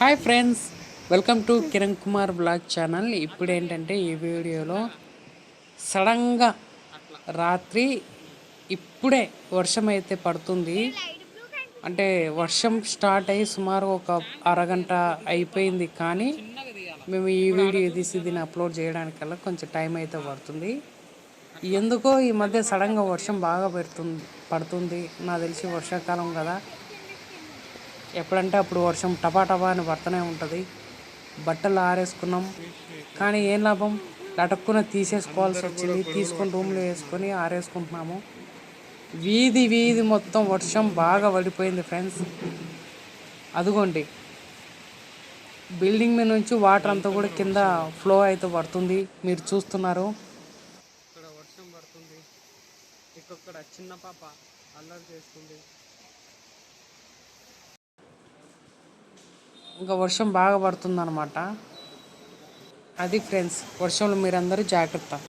Hi friends, welcome to Kiran Kumar blog channel. ఇప్పుడు ఏంటంటే ఈ వీడియోలో సడన్గా రాత్రి ఇప్పుడే వర్షం అయితే పడుతుంది. అంటే వర్షం స్టార్ట్ అయ్యి సుమారు ఒక అరగంట అయిపోయింది. కానీ మేము ఈ వీడియో తీసి దీన్ని అప్లోడ్ చేయడానికల్లా కొంచెం టైం అయితే పడుతుంది. ఎందుకో ఈ మధ్య సడన్గా వర్షం బాగా పడుతుంది. నాకు తెలిసి వర్షాకాలం కదా, ఎప్పుడంటే అప్పుడు వర్షం టపా టపా అని పడుతూనే ఉంటుంది. బట్టలు ఆరేసుకున్నాం, కానీ ఏం లాభం, లటక్కున తీసేసుకోవాల్సి వచ్చింది. తీసుకొని రూమ్లో వేసుకొని ఆరేసుకుంటున్నాము. వీధి వీధి మొత్తం వర్షం బాగా పడిపోయింది ఫ్రెండ్స్. అదిగోండి, బిల్డింగ్ మీద నుంచి వాటర్ అంతా కూడా కింద ఫ్లో అయితే పడుతుంది, మీరు చూస్తున్నారు. ఇక్కడ వర్షం పడుతుంది, ఇక్కడ చిన్న పాప అల్లరి చేస్తుంది. ఇంకా వర్షం బాగా పడుతుందన్నమాట. అది ఫ్రెండ్స్, వర్షంలో మీరందరూ జాగ్రత్త.